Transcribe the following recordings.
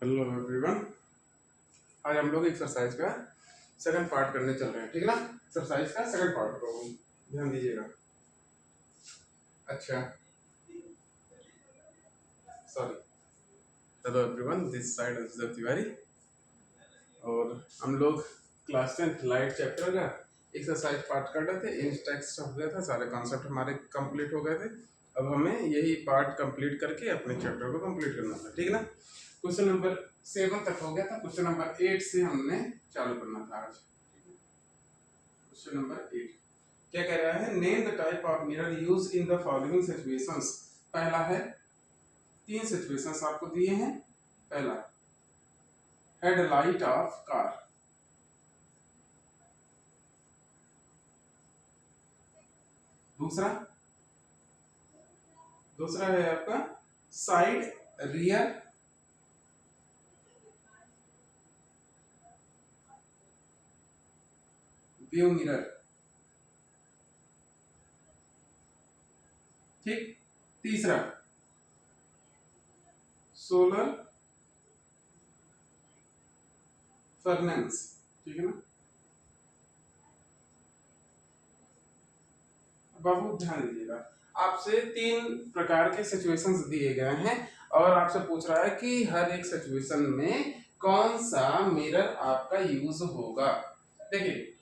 Hello everyone. आज हम लोग एक्सरसाइज का सेकंड पार्ट करने चल रहे हैं, ठीक है ना। एक्सरसाइज का सेकंड पार्ट को ध्यान दीजिएगा। अच्छा, sorry. Hello everyone, this side Azhar Tiwari. और हम लोग क्लास 10 लाइट चैप्टर का एक्सरसाइज पार्ट कर रहे थे। इंच टेक्स्ट हो गया था, सारे कॉन्सेप्ट हमारे कंप्लीट हो गए थे। अब हमें यही पार्ट कंप्लीट करके अपने चैप्टर को कंप्लीट करना था, ठीक है ना। क्वेश्चन नंबर 7 तक हो गया था। क्वेश्चन नंबर 8 से हमने चालू करना था आज। क्वेश्चन नंबर 8 क्या कह रहा है? Name the type of mirror use in the following situations. पहला है, 3 सिचुएशंस आपको दिए हैं। पहला, हेडलाइट ऑफ कार। दूसरा दूसरा है आपका साइड रियर व्यू मिरर, ठीक। तीसरा, सोलर फर्नेस, ठीक है ना। बाबू ध्यान दीजिएगा, आपसे 3 प्रकार के सिचुएशंस दिए गए हैं और आपसे पूछ रहा है कि हर एक सिचुएशन में कौन सा मिरर आपका यूज होगा। देखिए,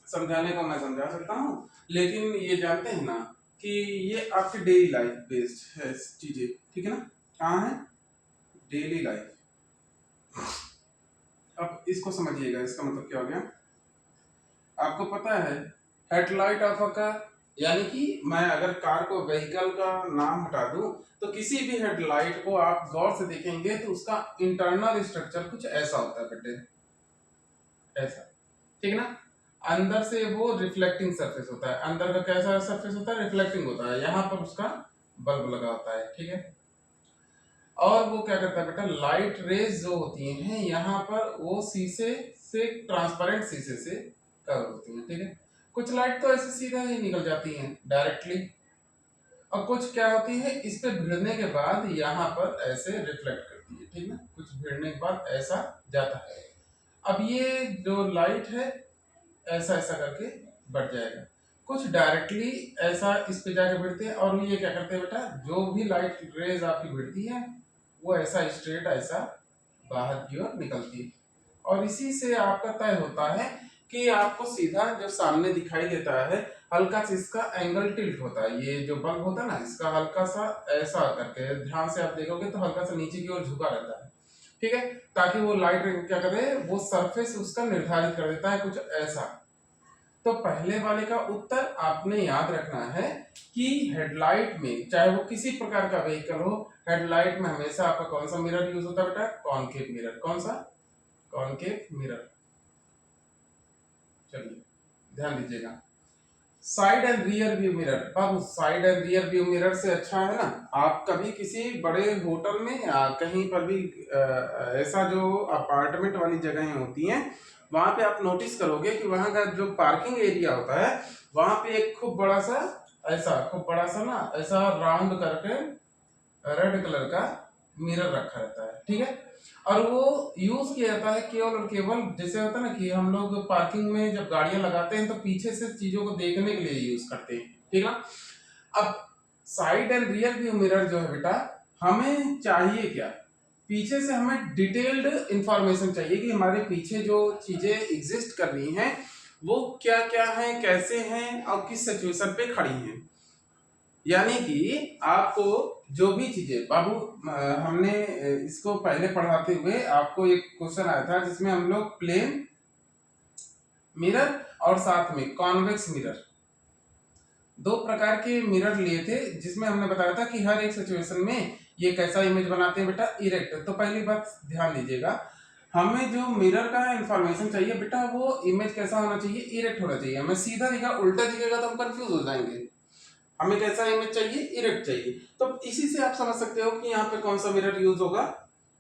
समझाने को मैं समझा सकता हूँ, लेकिन ये जानते हैं ना कि ये आपके डेली लाइफ बेस्ड है चीजें, ठीक है ना। कहाँ है? Daily life. अब इसको समझिएगा, इसका मतलब क्या हो गया। आपको पता है हेडलाइट ऑफ अ कार, यानी कि मैं अगर कार को व्हीकल का नाम हटा दूं तो किसी भी हेडलाइट को आप गौर से देखेंगे तो उसका इंटरनल स्ट्रक्चर कुछ ऐसा होता है बेटे, ऐसा, ठीक है ना। अंदर से वो रिफ्लेक्टिंग सरफेस होता है। अंदर का कैसा सरफेस होता है? रिफ्लेक्टिंग होता है। यहाँ पर उसका बल्ब लगा होता है, ठीक है। और वो क्या करता है बेटा, लाइट रेज जो होती हैं यहाँ पर वो शीशे से, ट्रांसपेरेंट शीशे से कवर होती हैं, ठीक है। कुछ लाइट तो ऐसे सीधा ही निकल जाती हैं डायरेक्टली, और कुछ क्या होती है, इस पे भिड़ने के बाद यहाँ पर ऐसे रिफ्लेक्ट करती है, ठीक है। कुछ भिड़ने के बाद ऐसा जाता है। अब ये जो लाइट है ऐसा ऐसा करके बढ़ जाएगा। कुछ डायरेक्टली ऐसा इस पे जाके भिड़ते हैं, और ये क्या करते हैं बेटा, जो भी लाइट रेज आपकी भिड़ती है वो ऐसा स्ट्रेट ऐसा बाहर की ओर निकलती है। और इसी से आपका तय होता है कि आपको सीधा जो सामने दिखाई देता है, हल्का सा इसका एंगल टिल्ट होता है। ये जो बल्ब होता है ना, इसका हल्का सा ऐसा करके ध्यान से आप देखोगे तो हल्का सा नीचे की ओर झुका रहता है, ठीक है, ताकि वो लाइट क्या करे, वो सरफेस उसका निर्धारित कर देता है कुछ ऐसा। तो पहले वाले का उत्तर आपने याद रखना है कि हेडलाइट में, चाहे वो किसी प्रकार का व्हीकल हो, हेडलाइट में हमेशा आपका कौन सा मिरर यूज होता है बेटा? Concave mirror. कौन सा? Concave mirror. चलिए ध्यान दीजिएगा। Side and rear view mirror. Babu, side and rear view mirror से अच्छा है ना, आप कभी किसी बड़े होटल में या कहीं पर भी ऐसा जो अपार्टमेंट वाली जगहें होती हैं वहां पे आप नोटिस करोगे कि वहां का जो पार्किंग एरिया होता है वहां पे एक खूब बड़ा सा ऐसा, खूब बड़ा सा ना ऐसा राउंड करके रेड कलर का मिरर रखा रहता है, ठीक है। और वो यूज किया जाता है केवल और केवल, जैसे होता है ना कि हम लोग पार्किंग में जब गाड़ियां लगाते हैं तो पीछे से चीजों को देखने के लिए यूज करते हैं, ठीक है ना। अब side and rear view mirror जो है बेटा, हमें चाहिए क्या? पीछे से हमें डिटेल्ड इंफॉर्मेशन चाहिए कि हमारे पीछे जो चीजें एग्जिस्ट कर रही हैं वो क्या क्या है, कैसे हैं और किस सिचुएशन पे खड़ी हैं। यानी कि आपको जो भी चीजें, बाबू हमने इसको पहले पढ़ाते हुए आपको एक क्वेश्चन आया था जिसमें हम लोग प्लेन मिरर और साथ में कॉन्वेक्स मिरर, 2 प्रकार के मिरर लिए थे, जिसमें हमने बताया था कि हर एक सिचुएशन में ये कैसा इमेज बनाते हैं बेटा, इरेक्ट। तो पहली बात ध्यान दीजिएगा, हमें जो मिरर का इंफॉर्मेशन चाहिए बेटा वो इमेज कैसा होना चाहिए, इरेक्ट होना चाहिए। हमें सीधा दिखा, उल्टा दिखेगा तो हम कंफ्यूज हो जाएंगे। हमें कैसा इमेज चाहिए, इरेक्ट चाहिए। तो इसी से आप समझ सकते हो कि यहाँ पे कौन सा मिरर यूज होगा,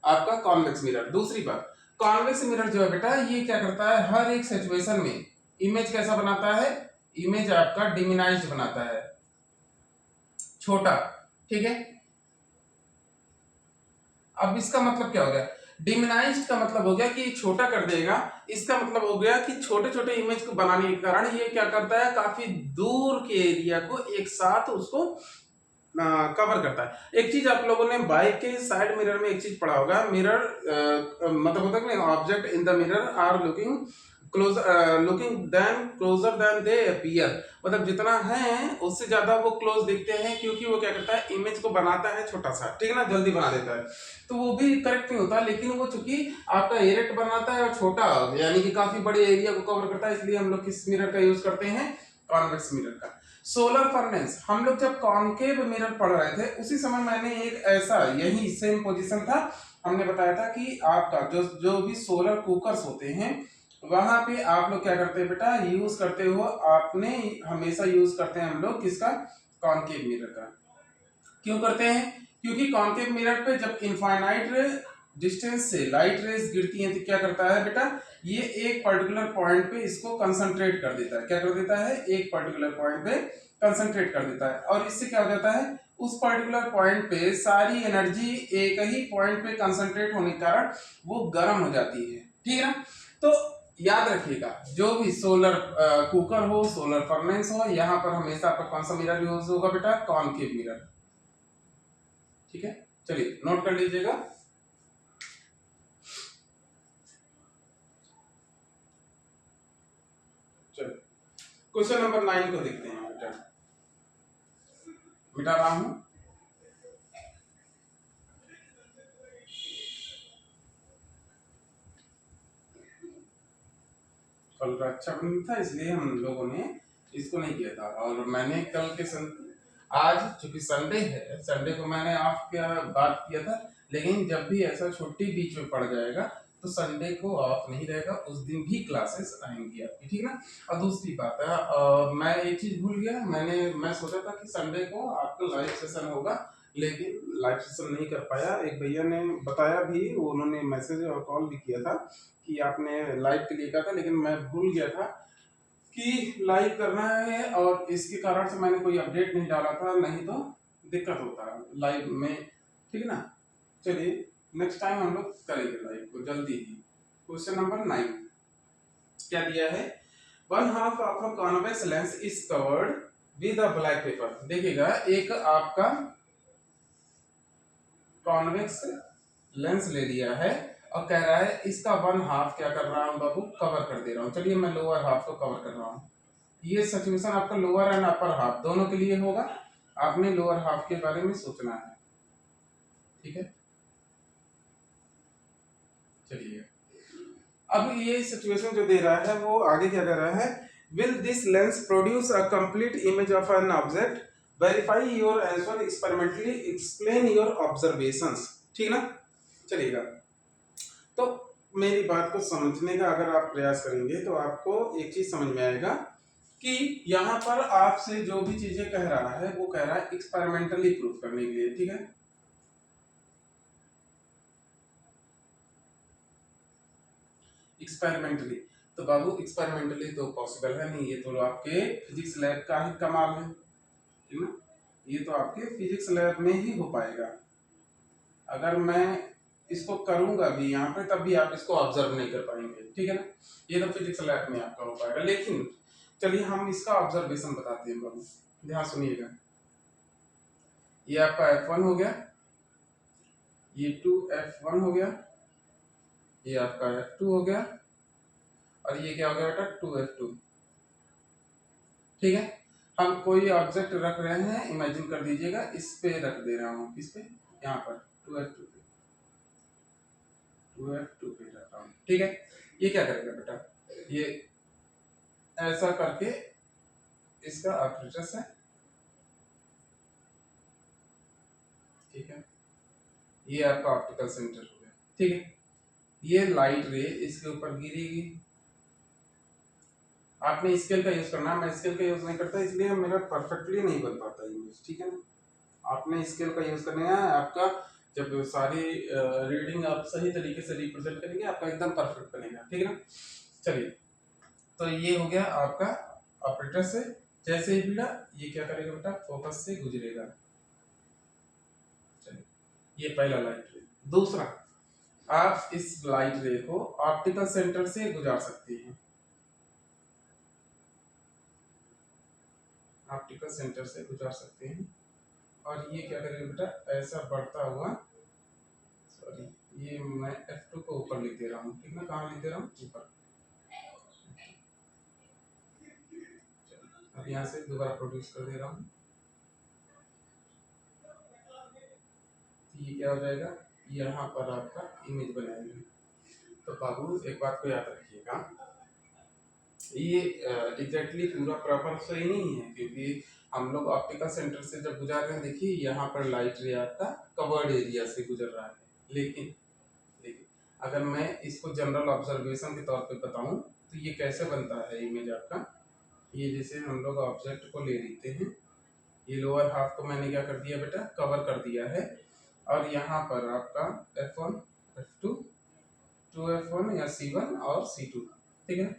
आपका कॉन्वेक्स मिरर। दूसरी बात, कॉन्वेक्स मिरर जो है बेटा ये क्या करता है, हर एक सिचुएशन में इमेज कैसा बनाता है, इमेज आपका डिमिनाइज्ड बनाता है, छोटा, ठीक है। अब इसका मतलब क्या हो गया, डिमिनाइज्ड का मतलब हो गया कि छोटा कर देगा, इसका मतलब हो गया कि छोटे छोटे इमेज को बनाने के कारण ये क्या करता है, काफी दूर के एरिया को एक साथ उसको कवर करता है। एक चीज आप लोगों ने बाइक के साइड मिरर में एक चीज पढ़ा होगा, मिरर मतलब होता है object in the mirror are looking close looking then closer then they appear, मतलब जितना है उससे ज्यादा वो क्लोज दिखते हैं, क्योंकि वो क्या करता है, इमेज को बनाता है छोटा सा, ठीक है ना, जल्दी बना देता है। तो वो भी करेक्ट नहीं होता, लेकिन वो चूंकि आपका एरेक्ट बनाता है और छोटा यानी कि काफी बड़े एरिया को कवर करता है, इसलिए हम लोग किस मिरर का यूज करते हैं, कॉन्वेक्स मिरर का। सोलर फर्नेस, हम लोग जब कॉनकेव मिरर पढ़ रहे थे उसी समय मैंने एक ऐसा यही सेम पोजीशन था, हमने बताया था कि आपका जो जो भी सोलर कुकर्स होते हैं वहां पे आप लोग क्या करते हैं बेटा, यूज करते हो, आपने हमेशा यूज करते हैं हम लोग किसका, कॉनकेव मिरर का। क्यों करते हैं, क्योंकि कॉनकेव मिरर पे जब इनफाइनाइट डिस्टेंस से लाइट रेज गिरती हैं तो क्या करता है बेटा, ये एक पर्टिकुलर पॉइंट पे इसको कंसंट्रेट कर देता है, क्या कर देता है, एक पर्टिकुलर पॉइंट पे कंसंट्रेट कर देता है, और इससे क्या हो जाता है, उस पर्टिकुलर पॉइंट पे सारी एनर्जी एक ही पॉइंट पे कंसंट्रेट होने के कारण वो गर्म हो जाती है, ठीक है ना। तो याद रखिएगा, जो भी सोलर कुकर हो, सोलर फर्नेस हो, यहाँ पर हमेशा आपका कौन सा मिरर यूज होगा बेटा, कॉनकेव मिरर, ठीक है। चलिए नोट कर लीजिएगा। चलो क्वेश्चन नंबर 9 को देखते हैं बेटा, मिटा रहा हूं। कल का अच्छा बन था इसलिए हम लोगों ने इसको नहीं किया था, और मैंने कल के आज चूंकि संडे है, संडे को मैंने आपके बात किया था, लेकिन जब भी ऐसा छुट्टी बीच में पड़ जाएगा तो संडे को ऑफ नहीं रहेगा, उस दिन भी क्लासेस आएंगी आपकी, ठीक है ना। और दूसरी बात है, मैं एक चीज भूल गया, मैं सोचा था कि संडे को आपका लाइव सेशन होगा, लेकिन लाइव सेशन नहीं कर पाया। एक भैया ने बताया भी, उन्होंने मैसेज और कॉल भी किया था कि आपने लाइव के लिए कहा था, लेकिन मैं भूल गया था कि लाइव करना है, और इसके कारण से मैंने कोई अपडेट नहीं डाला था, नहीं तो दिक्कत होता है लाइव में, ठीक है ना। चलिए नेक्स्ट टाइम हम लोग करेंगे लाइव को जल्दी ही। क्वेश्चन नंबर 9 क्या दिया है, one half of a convex lens is covered with a black pepper. देखिएगा, एक आपका कॉन्वेक्स लेंस ले लिया है और कह रहा है इसका वन हाफ क्या कर रहा हूं बाबू, कवर कर दे रहा हूं। चलिए मैं लोअर हाफ को कवर कर रहा हूं। ये सिचुएशन आपका लोअर एंड अपर हाफ दोनों के लिए होगा, आपने लोअर हाफ के बारे में सोचना है, ठीक है। चलिए अब ये सिचुएशन जो दे रहा है वो आगे क्या कर रहा है, will this lens produce a complete image of an object, verify your answer experimentally, explain your observations, ठीक ना। चलिएगा, तो मेरी बात को समझने का अगर आप प्रयास करेंगे तो आपको एक चीज समझ में आएगा कि यहाँ पर आपसे जो भी चीजें कह रहा है वो कह रहा है एक्सपेरिमेंटली प्रूव करने के लिए, ठीक है। एक्सपेरिमेंटली, तो बाबू एक्सपेरिमेंटली तो पॉसिबल है नहीं, ये तो आपके फिजिक्स लैब का ही कमाल है, ठीक ना। ये तो आपके फिजिक्स लैब में ही हो पाएगा, अगर मैं इसको करूंगा भी यहाँ पे तब भी आप इसको ऑब्जर्व नहीं कर पाएंगे, ठीक है ना। ये तो फिजिक्स लैब में आपका हो पाएगा, लेकिन चलिए हम इसका ऑब्जर्वेशन बताते हैं बाबू, ध्यान सुनिएगा। ये आपका F1 हो गया, ये 2F1 हो गया, ये आपका F2 हो गया, और ये क्या हो गया बेटा 2F2, ठीक है। हम कोई ऑब्जेक्ट रख रहे हैं, इमेजिन कर दीजिएगा, इस पे रख दे रहा हूँ, किस पे, यहाँ पर 2F2 पे, 2F2 पे रख रहा हूँ, ठीक है। ये क्या करेगा बेटा, ये ऐसा करके इसका ऑपरेटर्स है, ठीक है। ये आपका ऑप्टिकल सेंटर हो गया, ठीक है। ये लाइट रे इसके ऊपर गिरेगी, आपने स्केल का यूज करना है, मैं स्केल का यूज नहीं करता इसलिए मेरा परफेक्टली नहीं बन पाता इमेज, ठीक है ना। आपने स्केल का यूज करना है, आपका जब सारी रीडिंग आप सही तरीके से रिप्रेजेंट करेंगे आपका एकदम परफेक्ट बनेगा, ठीक है ना। चलिए, तो ये हो गया आपका ऑपरेटर से, जैसे ही भिड़ा ये क्या करेगा बेटा, फोकस से गुजरेगा। चलिए, ये पहला लाइट रे। दूसरा, आप इस लाइट रे को ऑप्टिकल सेंटर से गुजार सकते हैं, ऑप्टिकल सेंटर से गुजार सकते हैं। और ये क्या करेगा बेटा, ऐसा बढ़ता हुआ, सॉरी ये मैं F2 को ऊपर लिख दे रहा हूँ, ठीक है, कहाँ लिख दे रहा हूँ, ऊपर। अब यहाँ से दोबारा प्रोड्यूस कर दे रहा हूँ, ये क्या हो जाएगा, यहाँ पर आपका इमेज बनाएंगे। तो बाबू एक बात को याद रखिएगा, ये एग्जैक्टली पूरा प्रॉपर सही नहीं है, क्योंकि हम लोग ऑप्टिकल सेंटर से जब गुजार रहे हैं, देखिए यहाँ पर लाइट रे आपका कवर्ड एरिया से गुजर रहा है, लेकिन अगर मैं इसको जनरल ऑब्जर्वेशन के तौर पे बताऊं तो ये कैसे बनता है इमेज आपका, ये जैसे हम लोग ऑब्जेक्ट को ले लेते हैं, ये लोअर हाफ को मैंने क्या कर दिया बेटा, कवर कर दिया है, और यहाँ पर आपका F1 F2 2F1 या C1 और C2, ठीक है,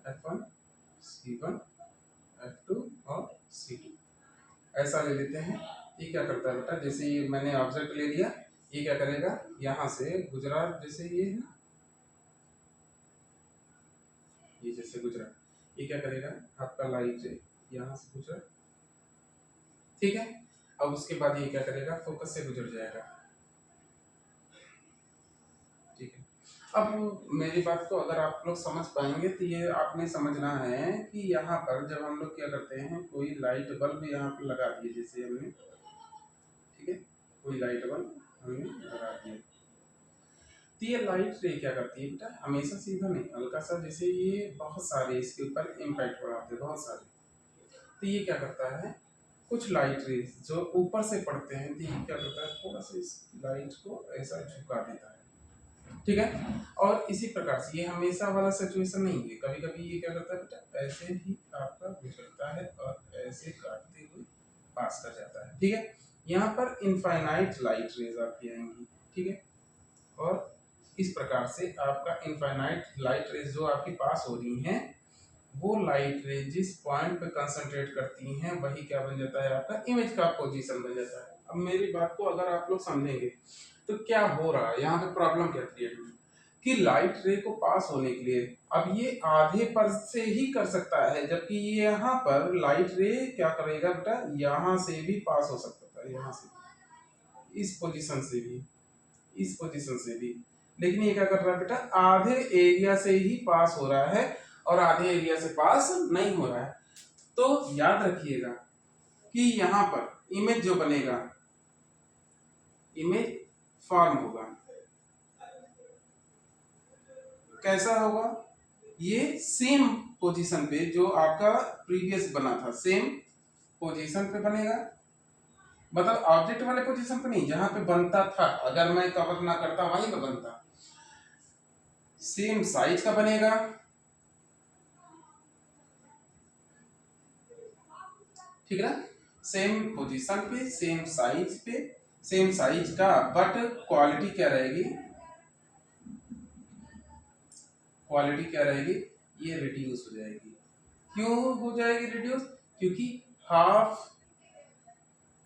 F1 C1 F2 और C2 ऐसा ले लेते हैं। ये क्या करता है बेटा, जैसे ये मैंने ऑब्जेक्ट ले लिया, ये क्या करेगा, यहाँ से गुजरा, जैसे ये है ना, ये जैसे गुजरा, ये क्या करेगा, आपका लाइट यहाँ से गुजरा, ठीक है। अब उसके बाद ये क्या करेगा, फोकस से गुजर जाएगा, ठीक है। अब मेरी बात को अगर आप लोग समझ पाएंगे तो ये आपने समझना है कि यहाँ पर जब हम लोग क्या करते हैं, कोई लाइट बल्ब यहाँ पर लगा दिए, जैसे हमने, ठीक है, कोई लाइट बल्ब हमने लगा दिया, तो ये लाइट रे क्या करती है बेटा, हमेशा सीधा नहीं, हल्का सा, जैसे ये बहुत सारे इसके ऊपर इम्पैक्ट पड़ाते हैं, बहुत सारे, तो ये क्या करता है, कुछ लाइट रेज जो ऊपर से पड़ते हैं, तो ये क्या करता है, थोड़ा सा इस लाइट को ऐसा झुका देता है, ठीक है। और इसी प्रकार से ये हमेशा वाला सिचुएशन नहीं है, कभी कभी ये क्या करता है बेटा, ऐसे ही आपका गुजरता है और ऐसे काटते हुए पास कर जाता है, ठीक है। यहाँ पर इनफाइनाइट लाइट रेज आपकी आएंगी, ठीक है, और इस प्रकार से आपका इनफाइनाइट लाइट रेज जो आपके पास हो रही हैं, वो लाइट रे जिस पॉइंट पे कंसंट्रेट करती हैं, वही क्या बन जाता है, आपका इमेज का पोजीशन बन जाता है। अब मेरी बात को अगर आप लोग समझेंगे तो क्या हो रहा है यहाँ पे, प्रॉब्लम क्या क्रिएट हुई कि लाइट रे को पास होने के लिए अब ये आधे पर से ही कर सकता है, जबकि ये यहाँ पर लाइट रे क्या करेगा बेटा, यहाँ से भी पास हो सकता था, यहाँ से, इस पोजीशन से भी, इस पोजीशन से भी, लेकिन ये क्या कर रहा है बेटा, आधे एरिया से ही पास हो रहा है और आधे एरिया से पास नहीं हो रहा है। तो याद रखिएगा कि यहाँ पर इमेज जो बनेगा, इमेज फॉर्म होगा, कैसा होगा, ये सेम पोजीशन पे जो आपका प्रीवियस बना था, सेम पोजीशन पे बनेगा, मतलब ऑब्जेक्ट वाले पोजीशन पे नहीं, जहां पे बनता था, अगर मैं कवर ना करता वहीं पे बनता, सेम साइज का बनेगा, ठीक है ना, सेम पोजीशन पे, सेम साइज पे, सेम साइज का, बट क्वालिटी क्या रहेगी, क्वालिटी क्या रहेगी, ये रिड्यूस हो जाएगी। क्यों हो जाएगी रिड्यूस, क्योंकि हाफ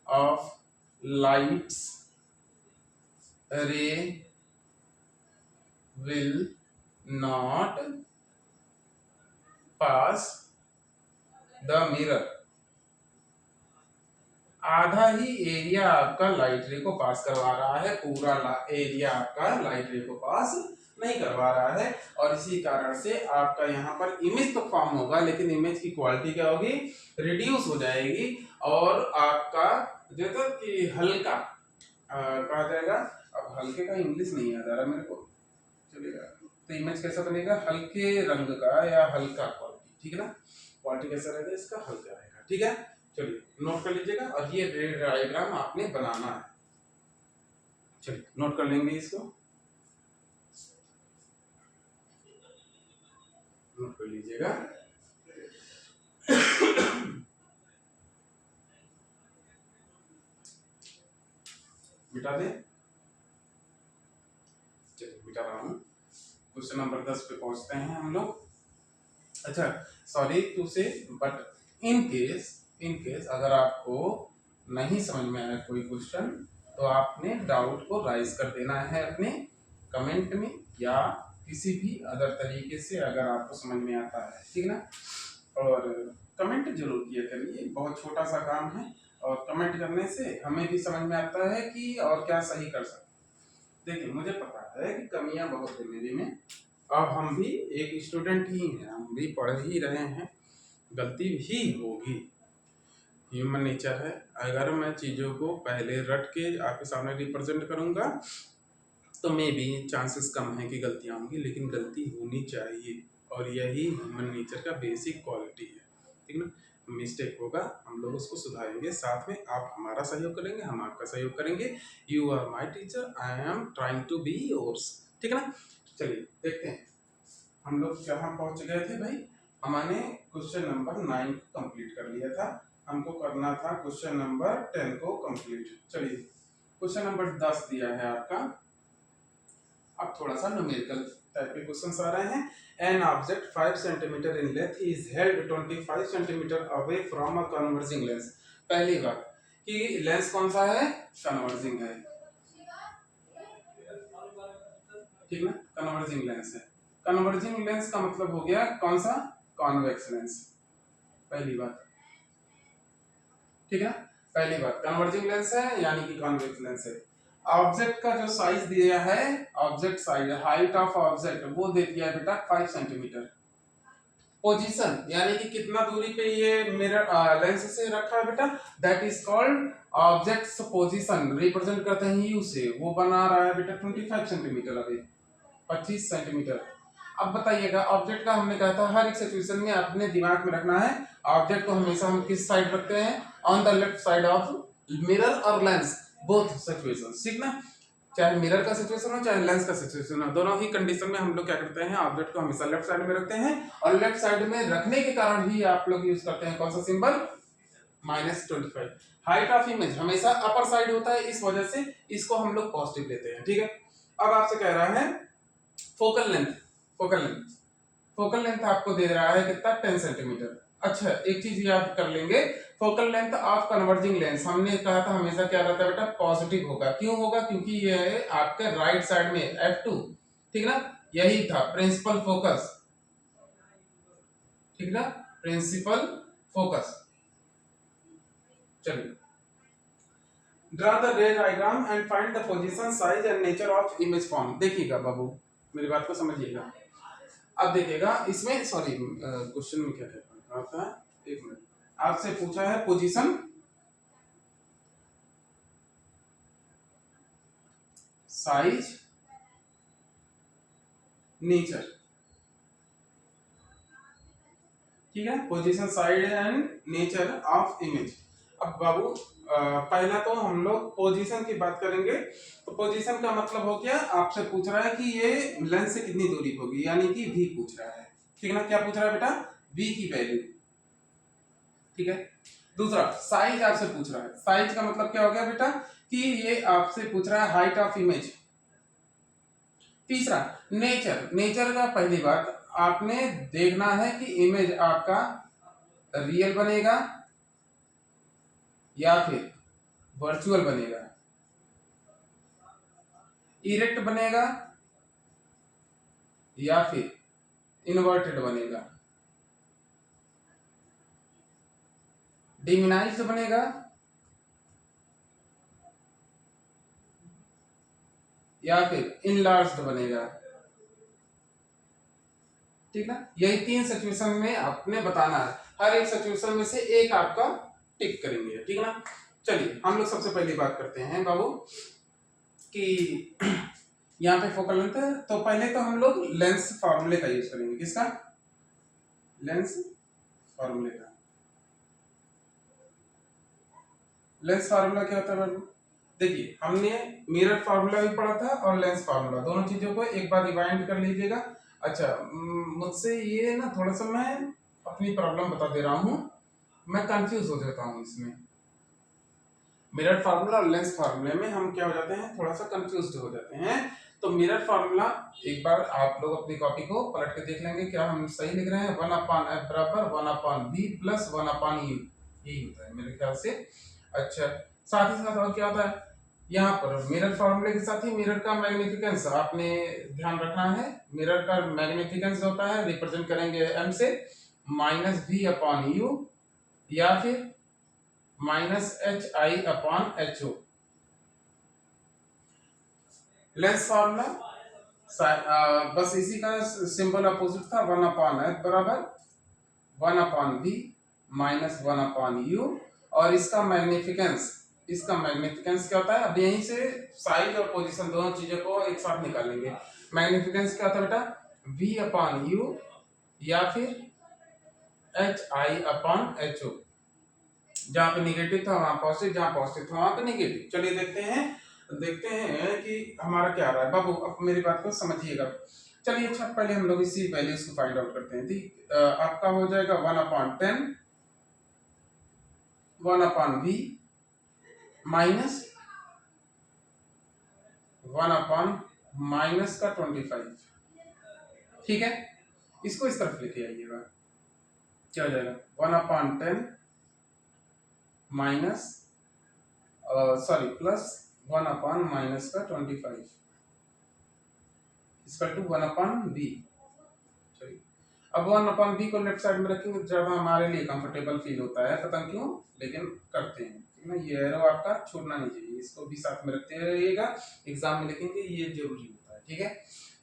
ऑफ लाइट्स रे will not pass the mirror, आधा ही एरिया आपका लाइट रे को पास करवा रहा है, पूरा एरिया आपका लाइट रे को पास नहीं करवा रहा है, और इसी कारण से आपका यहाँ पर इमेज तो फॉर्म होगा, लेकिन इमेज की क्वालिटी क्या होगी, रिड्यूस हो जाएगी, और आपका जैसा कि हल्का कहा जाएगा, अब हल्के का इंग्लिश नहीं याद आ रहा मेरे को, चलेगा, तो इमेज कैसा बनेगा, हल्के रंग का या हल्का क्वालिटी, ठीक है ना, क्वालिटी कैसा रहेगा इसका, हल्का रहेगा, ठीक है। चलिए नोट कर लीजिएगा, और ये रे डायग्राम आपने बनाना है, चलिए नोट कर लेंगे इसको, नोट कर लीजिएगा। मिटा दे, चलिए मिटा रहा हूँ, क्वेश्चन नंबर 10 पे पहुंचते हैं हम लोग। अच्छा सॉरी टू से, बट इन केस अगर आपको नहीं समझ में आया कोई क्वेश्चन, तो आपने डाउट को राइज कर देना है अपने कमेंट में या किसी भी अदर तरीके से अगर आपको समझ में आता है, ठीक ना। और कमेंट जरूर किया करिए, बहुत छोटा सा काम है और कमेंट करने से हमें भी समझ में आता है कि और क्या सही कर सकते। देखिए मुझे पता है कि कमियां बहुत है मेरी में, अब हम भी एक स्टूडेंट ही हैं, हम भी पढ़ ही रहे हैं, गलती भी होगी, ह्यूमन नेचर है। अगर मैं चीज़ों को पहले रट के आपके सामने रिप्रेजेंट करूंगा तो मे भी चांसेस कम है कि गलतियां होंगी, लेकिन गलती होनी चाहिए और यही ह्यूमन नेचर का बेसिक क्वालिटी है, ठीक ना। मिस्टेक होगा, हम लोग उसको सुधारेंगे, साथ में आप हमारा सहयोग करेंगे, हम आपका सहयोग करेंगे। You are my teacher, I am trying to be yours, ठीक है ना। चलिए देखते हैं हम लोग कहाँ पहुंच गए थे भाई। हमने क्वेश्चन नंबर 9 कंप्लीट कर लिया था, हमको करना था क्वेश्चन नंबर 10 को कंप्लीट। चलिए क्वेश्चन नंबर 10 दिया है आपका, अब थोड़ा सा न्यूमेरिकल टाइप के क्वेश्चंस आ रहे हैं। An object 5 centimetre in length is held 25 centimetre away from a converging lens. पहली बात कि लेंस कौन सा है, कन्वर्जिंग है, ठीक ना, कन्वर्जिंग लेंस है। कन्वर्जिंग लेंस का मतलब हो गया कौन सा, कॉन्वेक्स लेंस, पहली बात, ठीक है। पहली बात कन्वर्जिंग लेंस है यानी कि कॉन्वेक्स लेंस है। ऑब्जेक्ट का जो साइज दिया है, object size, height of object वो दे दिया है बेटा 5 सेंटीमीटर। पोजीशन यानी कि कितना दूरी पे ये मिरर लेंस से रखा है बेटा, that is called objects position, represent करते हैं यू से, वो बना रहा है बेटा 25 सेंटीमीटर, अभी 25 सेंटीमीटर। अब बताइएगा ऑब्जेक्ट का हमने कहा था हर एक सिचुएशन में अपने दिमाग में रखना है, ऑब्जेक्ट को हमेशा हम किस साइड रखते हैं, on the left side of mirror और लेंस, बोथ सिचुएशन, ठीक ना। चाहे मिरर का सिचुएशन हो चाहे लेंस का सिचुएशन हो, दोनों ही कंडीशन में हम लोग क्या करते हैं, ऑब्जेक्ट को हमेशा लेफ्ट साइड में रखते हैं, और लेफ्ट साइड में रखने के कारण ही आप लोग यूज करते हैं कौन सा सिंबल, -25। हाइट ऑफ इमेज हमेशा अपर साइड होता है, इस वजह से इसको हम लोग पॉजिटिव लेते हैं, ठीक है। अब आपसे कह रहा है focal length, focal length, focal length आपको दे रहा है कितना, 10 सेंटीमीटर। अच्छा एक चीज याद कर लेंगे, focal length of converging lens हमने कहा था हमेशा क्या रहता है बेटा, पॉजिटिव होगा। क्यों होगा, क्योंकि ये है आपके राइट साइड में F2, ठीक ना, यही था प्रिंसिपल फोकस, ठीक ना, प्रिंसिपल फोकस। चलिए ड्रा द रे diagram and find the position, size and nature of image form. देखिएगा बाबू, मेरी बात को समझिएगा। अब देखिएगा इसमें, सॉरी क्वेश्चन में क्या कह रहा था, एक मिनट, आपसे पूछा है पोजीशन, साइज, नेचर, ठीक है, position size and nature of image. अब बाबू पहला तो हम लोग पोजीशन की बात करेंगे, तो पोजीशन का मतलब हो गया, आपसे पूछ रहा है कि ये लेंस से कितनी दूरी होगी, यानी कि v पूछ रहा है, ठीक है ना, क्या पूछ रहा है बेटा, v की वैल्यू, ठीक है। दूसरा साइज आपसे पूछ रहा है, साइज का मतलब क्या हो गया बेटा, कि ये आपसे पूछ रहा है हाइट ऑफ इमेज। तीसरा नेचर, नेचर का पहली बात आपने देखना है कि इमेज आपका रियल बनेगा या फिर वर्चुअल बनेगा, इरेक्ट बनेगा या फिर इन्वर्टेड बनेगा, डिमिनाइज्ड बनेगा या फिर इनलार्ज्ड बनेगा, ठीक ना। यही 3 सिचुएशन में आपने बताना है, हर एक सिचुएशन में से एक आपका टिक करेंगे, ठीक ना। चलिए हम लोग सबसे पहले बात करते हैं बाबू कि यहाँ पे फोकल लेंथ है, तो पहले तो हम लोग लेंस फार्मूले का यूज करेंगे, किसका, लेंस फार्मूले का। लेंस फार्मूला क्या होता है बाबू, देखिए हमने मिरर फार्मूला भी पढ़ा था और लेंस फार्मूला, दोनों चीजों को एक बार रिवाइंड कर लीजिएगा। अच्छा मुझसे ये ना थोड़ा सा मैं अपनी प्रॉब्लम बता दे रहा हूँ, मैं कंफ्यूज हो जाता हूँ इसमें, मिरर फार्मूला और लेंस फार्मूले में हम क्या हो जाते हैं, थोड़ा सा कंफ्यूज हो जाते हैं। तो मिरर फार्मूला एक बार आप लोग अपनी कॉपी को पलट के देख लेंगे क्या हम सही लिख रहे हैं, 1/f बराबर 1/v + 1/u, यही होता है मेरे ख्याल से। अच्छा साथ ही साथ और क्या होता है, यहाँ पर मिरर फॉर्मूले के साथ ही मिरर का मैग्निफिकेंस आपने ध्यान रखना है। मिरर का मैग्निफिकेंस होता है, रिप्रेजेंट करेंगे m से, माइनस v अपॉन u या फिर minus h i upon h o. Lens formula बस इसी का सिंपल अपोजिट था, 1 अपॉन एच बराबर 1 upon v minus 1 upon u, और इसका मैग्निफिकेंस क्या होता है, अब यहीं से साइज और पोजीशन दोनों चीजों को एक साथ निकालेंगे। मैग्निफिकेंस क्या होता है बेटा, v अपॉन यू या फिर h i upon h o. जहां पे निगेटिव था वहां पॉजिटिव, जहां पॉजिटिव था वहां पे निगेटिव। चलिए देखते हैं कि हमारा क्या आ रहा है। बाबू अब मेरी बात को समझिएगा। चलिए अच्छा, पहले हम लोग इसी वैल्यूज को फाइंड आउट करते हैं। ठीक, आपका हो जाएगा 1 upon 10 1 upon v minus 1 upon minus का 25। ठीक है, इसको इस तरफ लेके आइएगा, क्या हो जाएगा 1 upon 10 minus sorry plus 1 upon minus का 25 इसका टू 1 अपॉन बी। चलिए अब 1 अपॉन बी को लेफ्ट साइड में रखेंगे, जब हमारे लिए कंफर्टेबल फील होता है, पता नहीं क्यों लेकिन करते हैं, ठीक है ना। ये एरो आपका छूटना नहीं चाहिए, इसको भी साथ में रखते रहिएगा, एग्जाम में लिखेंगे, ये जरूरी होता है। ठीक है,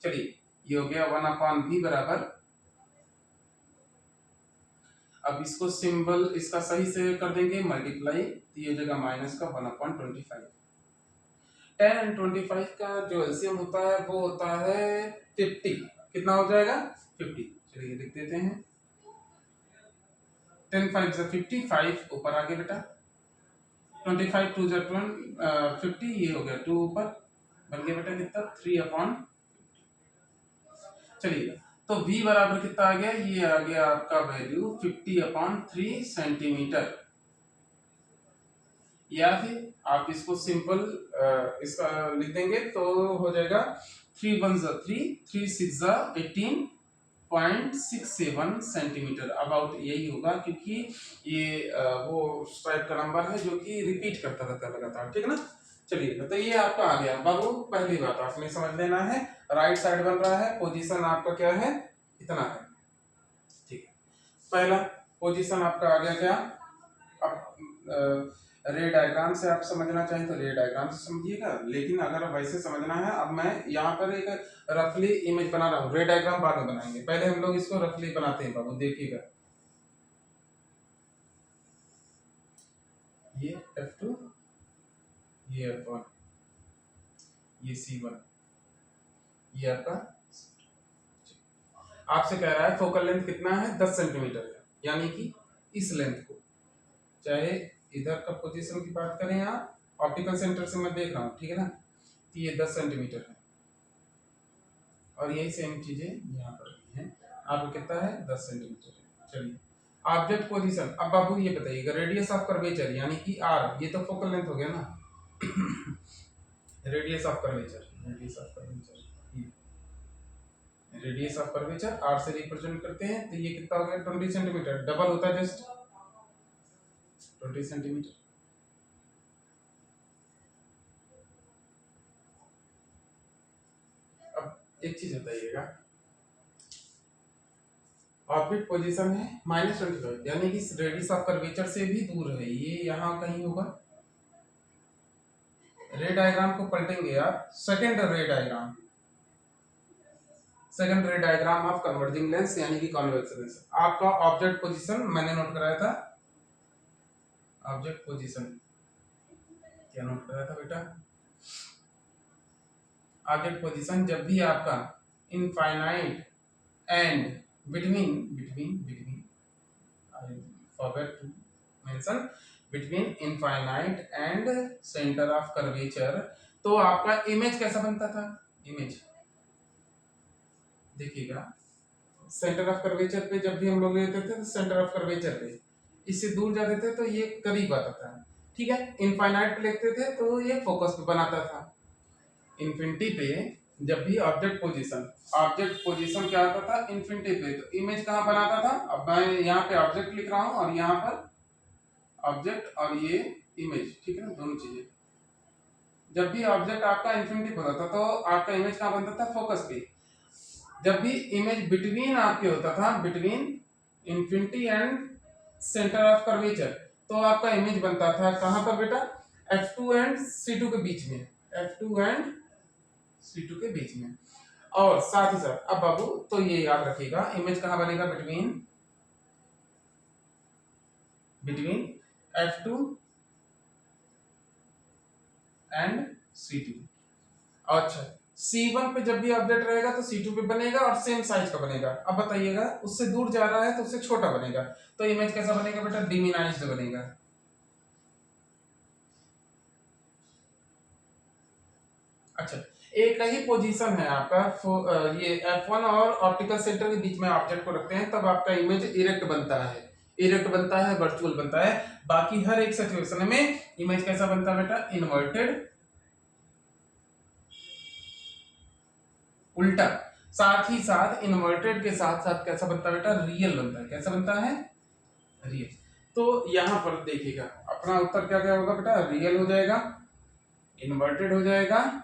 चलिए ये हो गया 1 अपॉन बी बराबर, अब इसको सिंबल इसका सही से कर देंगे मल्टीप्लाई, तो ये हो जाएगा माइनस का 1 अपॉन 25। 10 एंड 25 का जो एलसीएम होता है वो होता है 50। कितना हो जाएगा 50। चलिए लिख देते हैं 10 5 से 55 ऊपर आ गया बेटा, 25 2 से 50, ये हो गया 2 ऊपर, बन गया बेटा कितना 3 अपॉन। चलिए तो v बराबर कितना आ गया, ये आ गया आपका वैल्यू 50 अपॉन 3 सेंटीमीटर, या फिर आप इसको सिंपल इसका लिख देंगे तो हो जाएगा 3 1 3 3 6 18.67 सेंटीमीटर अबाउट, यही होगा क्योंकि ये वो टाइप का नंबर है जो कि रिपीट करता रहता है लगातार। ठीक है ना, चलिए तो ये आपका आ गया। बाबू पहली बात आपने समझ लेना है, राइट साइड बन रहा है, पोजीशन आपका क्या है, इतना है। ठीक है, पहला पोजीशन आपका आ गया क्या, अब रे डायग्राम से आप समझना चाहें तो रे डायग्राम से समझिएगा, लेकिन अगर वैसे समझना है, अब मैं यहाँ पर एक रफली इमेज बना रहा हूँ, रे डायग्राम बाद में बनाएंगे, पहले हम लोग इसको रफली बनाते हैं। बाबू देखिएगा, ये F2, ये F1, ये C1, ये आपका, आपसे कह रहा है फोकल लेंथ कितना है 10 सेंटीमीटर है, यानी कि इस लेंथ को, चाहे इधर का पोजीशन की बात करें आप, ऑप्टिकल सेंटर से मैं देख रहा हूँ, ठीक है ना, तो ये 10 सेंटीमीटर है, और यही सेम चीजें यहाँ पर भी हैं, आपको कितना है 10 सेंटीमीटर है। चलिए ऑब्जेक्ट पोजीशन, अब बाबू ये बताइएगा रेडियस ऑफ कर्वेचर यानी कि आर, ये तो फोकल लेंथ हो गया ना radius of curvature, radius of curvature R से रिप्रेजेंट करते हैं, तो ये कितना हो गया 20 सेंटीमीटर, डबल होता है जस्ट 20 सेंटीमीटर। अब एक चीज बताइएगा, ऑब्जेक्ट पोजीशन है -25, यानी कि रेडियस ऑफ कर्वेचर से भी दूर है, ये यहाँ कहीं होगा। रे डायग्राम को पलटेंगे आप, सेकंड रे डायग्राम ऑफ कन्वर्जिंग लेंस यानी कि कॉन्वेक्स लेंस। आपका ऑब्जेक्ट पोजीशन मैंने नोट कराया था, ऑब्जेक्ट पोजीशन क्या नोट कराया था बेटा, ऑब्जेक्ट पोजीशन जब भी आपका infinite and between I forgot to mention between infinite and center of curvature, तो आपका इमेज कैसा बनता था, इमेज देखिएगा, सेंटर ऑफ कर्वेचर पे जब भी हम लोग लेते थे तो सेंटर ऑफ कर्वेचर पे, इससे दूर जाते थे तो ये करीब आता था, ठीक है। इनफाइनाइट पे लिखते थे तो ये फोकस पे बनाता था, इन्फिनिटी पे जब भी ऑब्जेक्ट पोजीशन क्या आता था इन्फिनिटी पे, तो इमेज कहाँ बनाता था। अब मैं यहाँ पे ऑब्जेक्ट लिख रहा हूँ और यहाँ पर ऑब्जेक्ट और ये इमेज, ठीक है ना, दोनों चीजें जब भी ऑब्जेक्ट आपका इन्फिनिटी होता था तो आपका इमेज कहाँ बनता था, फोकस पे। जब भी इमेज बिटवीन आपके होता था, between infinity and centre of curvature, तो आपका इमेज बनता था कहां पर बेटा, F2 एंड C2 के बीच में, F2 एंड C2 के बीच में। और साथ ही साथ अब बाबू तो ये याद रखिएगा, इमेज कहां बनेगा, बिटवीन F2 एंड C2। अच्छा, C1 पे जब भी अपडेट रहेगा तो C2 पे बनेगा और सेम साइज का बनेगा। अब बताइएगा उससे दूर जा रहा है तो उससे छोटा बनेगा, तो इमेज कैसा बनेगा बेटा, डिमिनाइज्ड बनेगा। अच्छा, एक ही पोजीशन है आपका, ये F1 और ऑप्टिकल सेंटर के बीच में ऑब्जेक्ट को रखते हैं तब आपका इमेज इरेक्ट बनता है, इरेक्ट बनता है, वर्चुअल बनता है। बाकी हर एक सिचुएशन में इमेज कैसा बनता है बेटा, इन्वर्टेड, उल्टा। साथ ही साथ इन्वर्टेड के साथ साथ कैसा बनता है बेटा, रियल बनता है। कैसा बनता है, रियल। तो यहां पर देखिएगा अपना उत्तर क्या क्या होगा बेटा, रियल हो जाएगा, इन्वर्टेड हो जाएगा,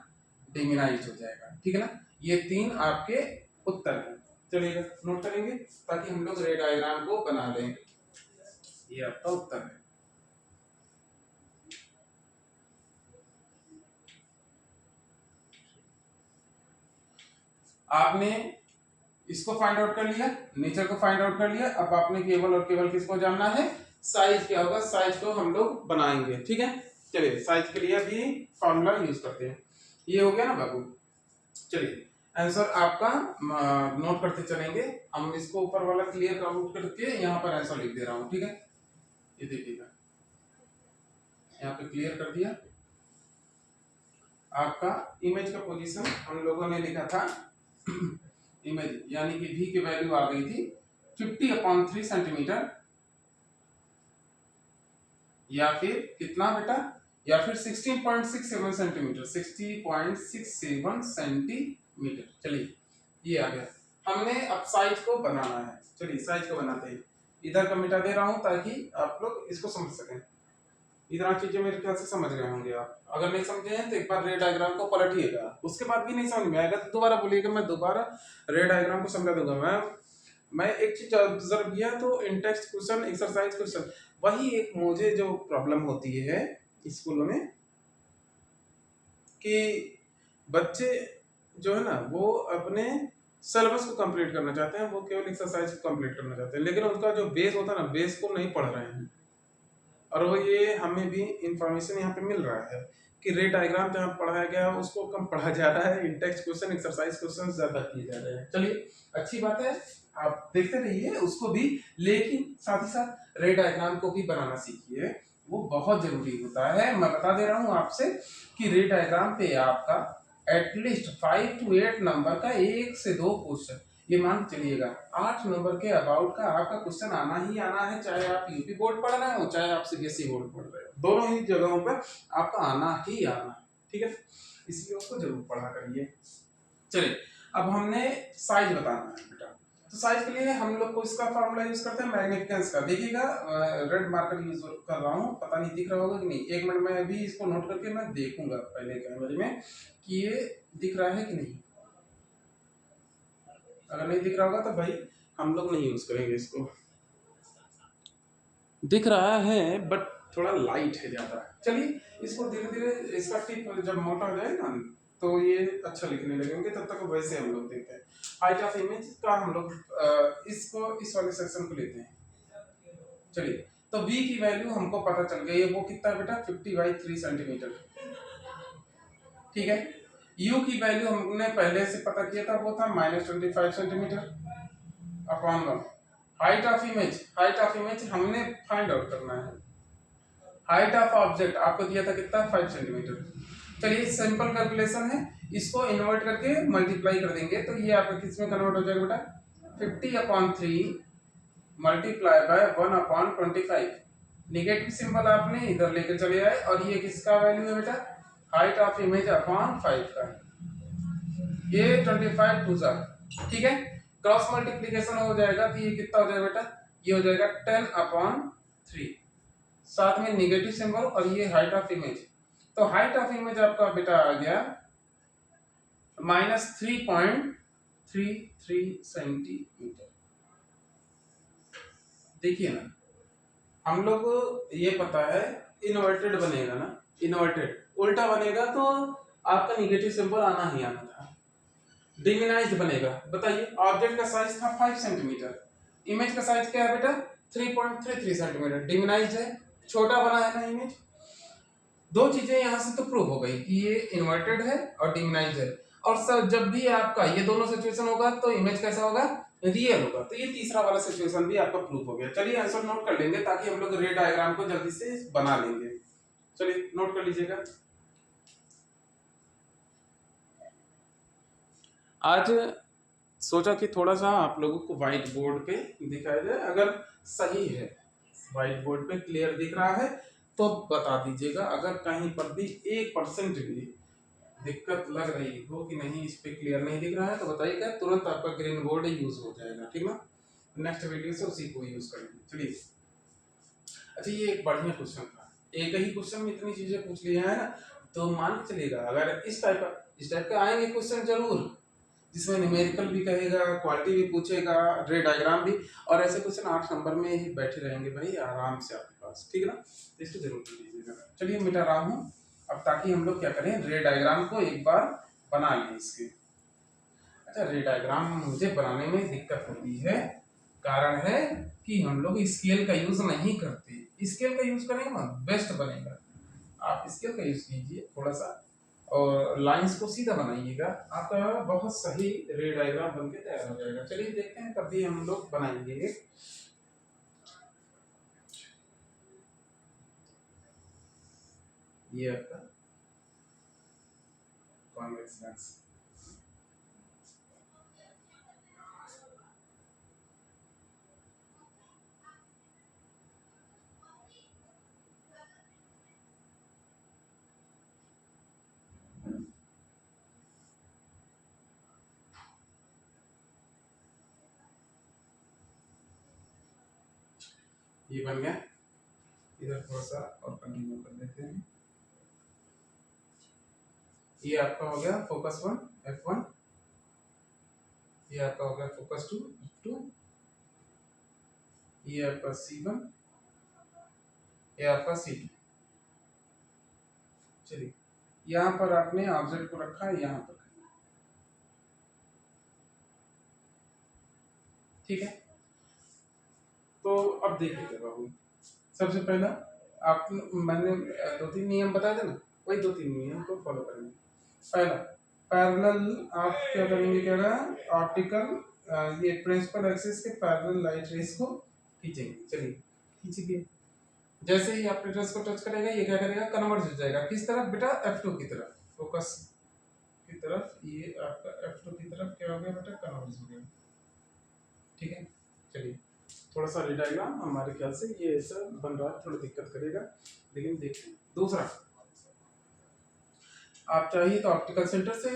डिमिनाइज हो जाएगा। ठीक है ना, ये तीन आपके उत्तर हैं। चलिएगा नोट करेंगे ताकि हम लोग रे डायग्राम को बना लें। ये आपका उत्तर है। आपने इसको फाइंड आउट कर लिया, नेचर को फाइंड आउट कर लिया। अब आपने केवल और केवल किसको जानना है, साइज क्या होगा, साइज को हम लोग बनाएंगे। ठीक है, चलिए साइज के लिए भी फॉर्मूला यूज करते हैं। ये हो गया ना बाबू। चलिए आंसर आपका नोट करते चलेंगे हम, इसको ऊपर वाला क्लियर आउट करके यहाँ पर आंसर लिख दे रहा हूँ। ठीक है, ये देखिएगा यहाँ पे क्लियर कर दिया। आपका इमेज का पोजीशन हम लोगों ने लिखा था इमेज यानी कि v की वैल्यू आ गई थी 50/3 सेंटीमीटर, या फिर कितना बेटा, या फिर 16.67 सेंटीमीटर, 60.67 सेंटीमीटर। चलिए ये आ गया। हमने अब साइज को बनाना है। चलिए साइज को बनाते हैं। इधर का मिटा दे रहा हूं ताकि आप लोग इसको समझ सकें। इतना चीजें मेरे ख्याल से समझ गए होंगे आप। अगर नहीं समझे हैं तो एक बार रे डायग्राम को पलटिएगा, उसके बाद भी नहीं समझ में आएगा तो दोबारा बोलिएगा, मैं दोबारा रे डायग्राम को समझा दूंगा। मैं एक चीज ऑब्जर्व किया तो इन टेक्स्ट क्वेश्चन, एक्सरसाइज क्वेश्चन, वही एक मुझे जो प्रॉब्लम होती है स्कूलों में कि बच्चे जो है ना वो अपने सिलेबस को कंप्लीट करना चाहते हैं, वो केवल एक्सरसाइज को कंप्लीट करना चाहते हैं, लेकिन उनका जो बेस होता है ना, बेस को नहीं पढ़ रहे हैं। और वो ये हमें भी इंफॉर्मेशन यहाँ पे मिल रहा है कि रे डायग्राम जहाँ पढ़ाया गया है उसको कम पढ़ा जा रहा है, इन टेक्स्ट क्वेश्चन, एक्सरसाइज क्वेश्चन ज्यादा किए जा रहे हैं। चलिए अच्छी बात है, आप देखते रहिए उसको भी, लेकिन साथ ही साथ रे डायग्राम को भी बनाना सीखिए, वो बहुत जरूरी होता है। मैं बता दे रहा हूँ आपसे कि रे डायग्राम पे आपका एटलीस्ट 5 to 8 नंबर का 1 से 2 क्वेश्चन, ये मान चलिएगा 8 नंबर के अबाउट का आपका क्वेश्चन आना ही आना है, चाहे आप यूपी बोर्ड पढ़ रहे हो चाहे आप सीबीएसई बोर्ड पढ़ रहे हो, दोनों ही जगहों पर आपका आना ही आना है। ठीक है, इसलिए उसको जरूर पढ़ा करिए। चलिए अब हमने साइज बताना है बेटा, तो साइज के लिए हम लोग को इसका फार्मूला यूज करते हैं मैग्निफिकेंस का। देखिएगा रेड मार्कर यूज कर रहा हूँ, पता नहीं दिख रहा होगा कि नहीं, एक मिनट में अभी इसको नोट करके मैं देखूंगा पहले कैमरे में कि ये दिख रहा है कि नहीं। अगर नहीं दिख रहा होगा तो भाई हम लोग नहीं यूज करेंगे इसको। दिख रहा है बट थोड़ा लाइट है ज्यादा। चलिए इसको धीरे धीरे इसका टिप जब मोटा हो जाएगा ना तो ये अच्छा लिखने लगेंगे, तब तक वैसे हम लोग देखते हैं। हाइट ऑफ इमेज का हम लोग इसको इस वाले सेक्शन को लेते हैं। चलिए तो v की वैल्यू हमको पता चल गई है, वो कितना बेटा 50/3 सेंटीमीटर। ठीक है, u की वैल्यू हमने पहले से पता किया था, वो था -25 centimetre upon 1। Height of image हमने फाइंड आउट करना है। हाइट ऑफ ऑब्जेक्ट आपको दिया था कितना, 5 सेंटीमीटर। चलिए सिंपल कैलकुलेशन है, इसको इन्वर्ट करके मल्टीप्लाई कर देंगे तो ये आपका किस में कन्वर्ट हो जाएगा बेटा, 50/3 मल्टीप्लाई बाय 1/25। नेगेटिव सिंबल आपने इधर लेकर चले आए और ये किसका वैल्यू है बेटा, हाइट ऑफ इमेज अपॉन 5 का, ये 25 टू सा। ठीक है, क्रॉस मल्टीप्लीकेशन हो जाएगा तो ये कितना हो जाएगा बेटा, ये हो जाएगा 10/3, साथ में नेगेटिव सिंबल और ये हाइट ऑफ इमेज, तो हाइट ऑफ इमेज आपका बेटा आ गया -3.33 सेंटीमीटर। देखिए ना, हम लोग ये पता है इन्वर्टेड बनेगा ना, इन्वर्टेड उल्टा बनेगा तो आपका निगेटिव सिंबल आना ही आना था। डिमिनाइज्ड बनेगा, बताइए ऑब्जेक्ट का साइज था 5 सेंटीमीटर, इमेज का साइज क्या है बेटा 3.33 सेंटीमीटर, डिमिनाइज्ड है, छोटा बना है ना इमेज। दो चीजें यहां से तो प्रूव हो गई कि ये इन्वर्टेड है और डिमिनाइज्ड है। और सर जब भी आपका ये दोनों सिचुएशन होगा तो इमेज कैसा होगा, रियल होगा। तो ये तीसरा वाला सिचुएशन भी आपका प्रूव हो गया। चलिए आंसर नोट कर लेंगे ताकि हम लोग रे डायग्राम को जल्दी से बना लेंगे। चलिए नोट कर लीजिएगा। आज सोचा कि थोड़ा सा आप लोगों को व्हाइट बोर्ड पे दिखाया जाए, अगर सही है व्हाइट बोर्ड पे क्लियर दिख रहा है तो बता दीजिएगा। अगर कहीं पर भी 1% भी दिक्कत लग रही हो कि नहीं इस पे क्लियर नहीं दिख रहा है तो बताइएगा, तुरंत आपका ग्रीन बोर्ड यूज हो जाएगा, ठीक ना। नेक्स्ट वीडियो से उसी को यूज करेंगे। चलिए, अच्छा ये एक बढ़िया क्वेश्चन था, एक ही क्वेश्चन में इतनी चीजें पूछ लिया है ना, तो मान के चलिएगा अगर इस टाइप का आएंगे क्वेश्चन जरूर, जिसमें न्यूमेरिकल भी कहेगा, क्वालिटी भी पूछेगा, रे डायग्राम भी, और ऐसे क्वेश्चन 8 नंबर में ही बैठे रहेंगे भाई आराम से आपके पास, ठीक है ना। इसको जरूर कर लीजिएगा। चलिए मिटा रहा हूँ अब, ताकि हम लोग क्या करें रे डायग्राम को एक बार बना लें इसके। अच्छा, रे डायग्राम मुझे बनाने में दिक्कत होती है, कारण है कि हम लोग स्केल का यूज नहीं करते। स्केल का यूज करेंगे ना बेस्ट बनेगा। आप स्केल का यूज कीजिए थोड़ा सा और लाइंस को सीधा बनाइएगा, आपका बहुत सही रे डायग्राम बनके तैयार हो जाएगा। चलिए देखते हैं, तभी हम लोग बनाएंगे। ये आपका कॉन्वेक्स लेंस, ये बन गया। इधर थोड़ा सा और कंटिन्यू कर देते हैं। ये आपका हो गया फोकस 1 F1, ये आपका हो गया फोकस 2 F2, ये आपका C1, ये आपका C2। चलिए, यहाँ पर आपने ऑब्जेक्ट को रखा है यहाँ पर, ठीक है। तो अब देखिए बाबू, सबसे पहला आप मैंने 2-3 नियम बताए थे ना, वही 2-3 नियम को फॉलो करेंगे। पहला, पैरेलल आप क्या करेंगे, क्या करें ऑप्टिकल ये प्रिंसिपल एक्सिस के पैरेलल लाइट रेस को खींचेंगे। चलिए खींचिए, जैसे ही आप रेस को टच करेगा ये क्या करेगा, कन्वर्ज हो जाएगा किस तरफ बेटा, F2 की तरफ, फोकस की तरफ। ये आपका F2 की तरफ क्या हो गया बेटा, कन्वर्ज हो गया, ठीक है। चलिए थोड़ा सा डायग्राम हमारे ख्याल से ये ऐसा बन रहा है, थोड़ा दिक्कत करेगा, लेकिन देखिए। दूसरा, आप चाहिए तो ऑप्टिकल सेंटर से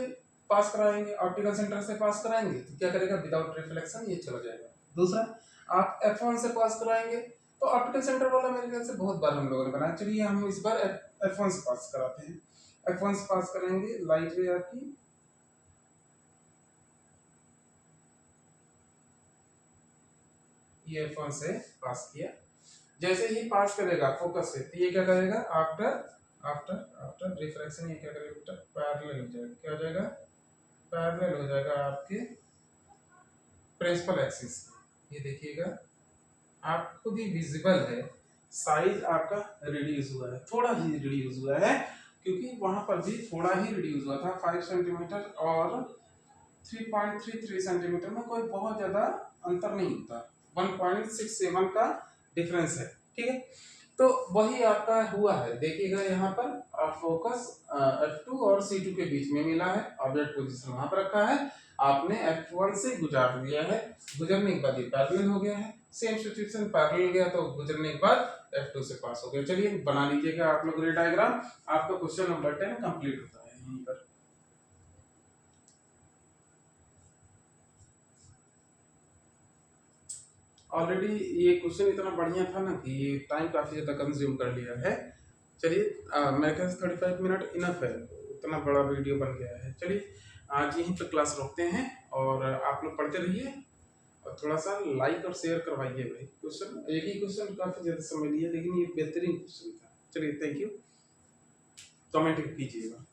पास कराएंगे, ऑप्टिकल सेंटर से पास कराएंगे तो क्या करेगा, विदाउट रिफ्लेक्शन ये चला जाएगा। दूसरा, आप F1 से पास कराएंगे तो ऑप्टिकल सेंटर वाला मेरे ख्याल से बहुत बार हम लोगों ने बनाया। चलिए हम इस बार F1 से पास कराते हैं। F1 से पास करेंगे, लाइट रे आपकी ये F1 से पास किया, जैसे ही पास करेगा फोकस से तो ये क्या करेगा, आफ्टर आफ्टर आफ्टर रिफ्रैक्शन ये क्या करेगा बेटा, पैरेलल हो जाएगा। क्या हो जाएगा, पैरेलल हो जाएगा आपके प्रिंसिपल एक्सिस। ये देखिएगा आप खुद ही विजिबल है, साइज आपका रिड्यूस हुआ है, थोड़ा ही रिड्यूस हुआ है, क्योंकि वहां पर भी थोड़ा ही रिड्यूस हुआ था 5 सेंटीमीटर और 3.33 सेंटीमीटर में कोई बहुत ज्यादा अंतर नहीं होता, 1.67 का डिफरेंस है, ठीक है। तो वही आपका हुआ है, देखिएगा यहाँ पर फोकस F2 और C2 के बीच में मिला है, ऑब्जेक्ट पोजीशन वहां पर रखा है, आपने F1 से गुजार लिया है, गुजरने के बाद ये पैरेलल हो गया है, सेम सिचुएशन पैरेलल गया तो गुजरने के बाद F2 से पास हो गया। चलिए बना लीजिएगा आप लोग रे डायग्राम, आपका क्वेश्चन नंबर 10 कंप्लीट होता है यहीं पर। ऑलरेडी ये क्वेश्चन इतना बढ़िया था ना कि ये टाइम काफी ज्यादा कंज्यूम कर लिया है, चलिए मेरे ख्याल से 35 मिनट इनफ है, उतना बड़ा वीडियो बन गया है। चलिए आज यहीं पे क्लास रोकते हैं और आप लोग पढ़ते रहिए और थोड़ा सा लाइक और शेयर करवाइए भाई। क्वेश्चन एक ही क्वेश्चन काफ़ी ज़्यादा समय लिया, लेकिन ये बेहतरीन क्वेश्चन था। चलिए थैंक यू, कमेंट कीजिएगा।